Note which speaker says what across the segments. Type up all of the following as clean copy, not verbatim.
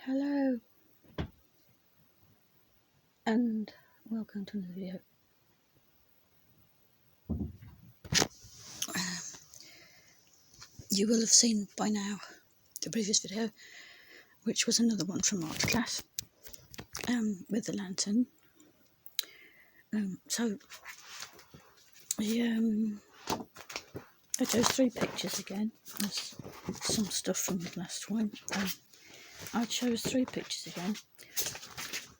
Speaker 1: Hello and welcome to another video. You will have seen by now the previous video, which was another one from art class with the lantern. So I chose 3 pictures again. There's some stuff from the last one. I chose 3 pictures again.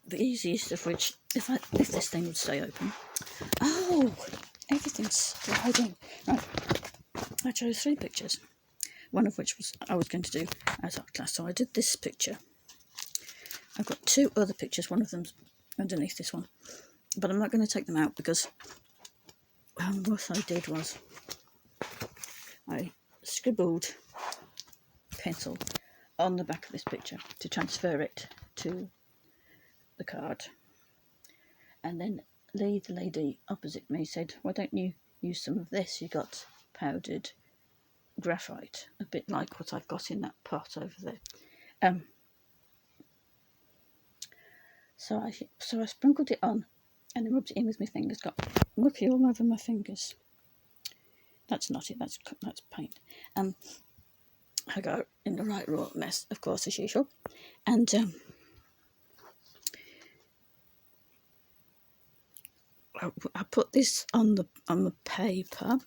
Speaker 1: The easiest of which, if this thing would stay open. Oh, everything's sliding. Right, I chose 3 pictures. One of which I was going to do as art class. So I did this picture. I've got 2 other pictures. One of them's underneath this one. But I'm not going to take them out because what I did was I scribbled pencil on the back of this picture to transfer it to the card. And then Lee, the lady opposite me, said, "Why don't you use some of this? You got powdered graphite, a bit like what I've got in that pot over there." So I sprinkled it on and then rubbed it in with my fingers. Got mucky all over my fingers. That's not it. That's paint. I got in the right raw mess, of course, as usual. And I put this on the paper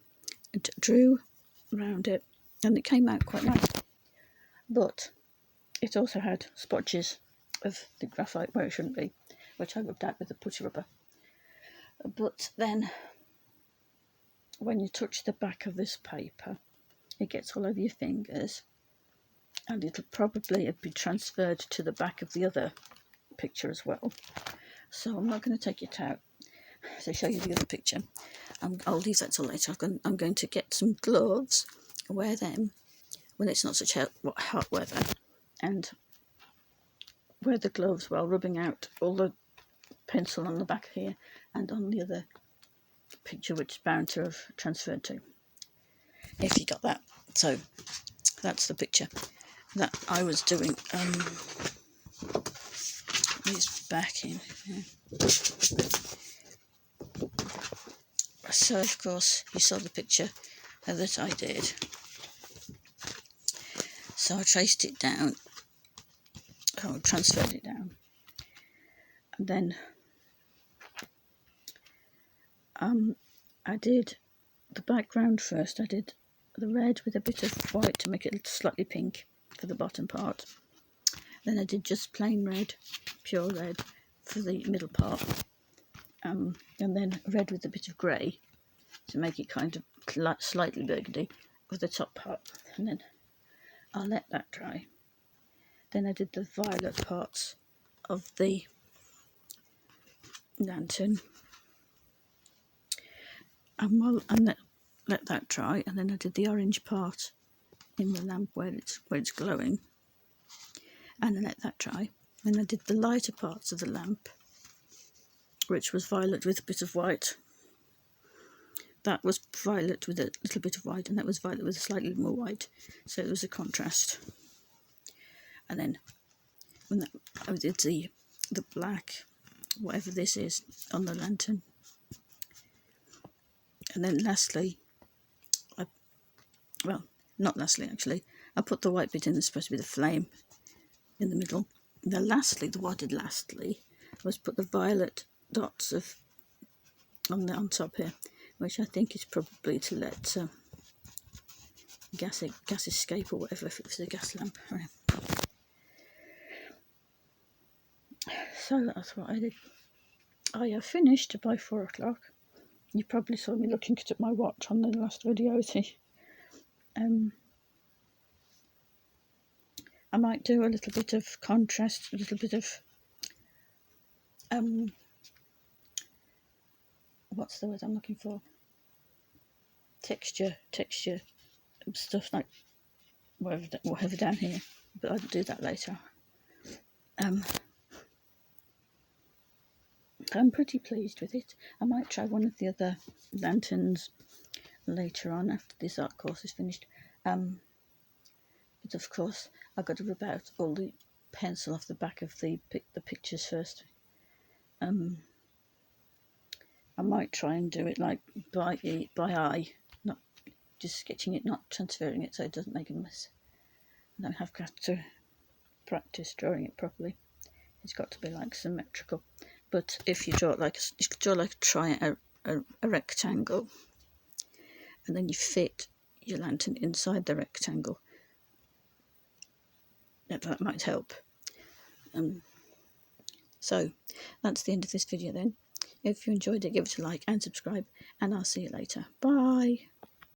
Speaker 1: and drew around it, and it came out quite nice. But it also had spotches of the graphite where it shouldn't be, which I rubbed out with the putty rubber. But then when you touch the back of this paper, it gets all over your fingers, and it'll probably be transferred to the back of the other picture as well. So I'm not going to take it out to show you the other picture. I'll leave that till later. I'm going to get some gloves, wear them when it's not such hot weather, and wear the gloves while rubbing out all the pencil on the back here and on the other picture, which is bound to have transferred to, if you got that. So that's the picture that I was doing. These back in. Yeah. So of course you saw the picture that I did. So I traced it down. I transferred it down, and then I did the background first. I did the red with a bit of white to make it slightly pink for the bottom part. Then I did just plain red, pure red, for the middle part, and then red with a bit of grey to make it kind of slightly burgundy for the top part. And then I'll let that dry. Then I did the violet parts of the lantern, and let that dry. And then I did the orange part in the lamp where it's glowing, and then let that dry. Then I did the lighter parts of the lamp, which was violet with a bit of white. That was violet with a little bit of white, and that was violet with a slightly more white, so it was a contrast. And then when I did the black, whatever this is, on the lantern. And then lastly, not lastly actually, I put the white bit in that's supposed to be the flame in the middle. What I did lastly was put the violet dots on top here, which I think is probably to let gas escape or whatever, if it's a gas lamp. Right. So that's what I did. I have finished by 4 o'clock. You probably saw me looking at my watch on the last video. I might do a little bit of contrast, a little bit of what's the word I'm looking for? Texture stuff, like whatever down here. But I'll do that later. I'm pretty pleased with it. I might try one of the other lanterns later on after this art course is finished. But of course I've got to rub out all the pencil off the back of the pictures first. I might try and do it like by eye, not just sketching it, not transferring it, so it doesn't make a mess. I don't have to practice drawing it properly. It's got to be like symmetrical. But if you draw it like a rectangle, and then you fit your lantern inside the rectangle, that might help. So that's the end of this video then. If you enjoyed it, give it a like and subscribe, and I'll see you later. Bye.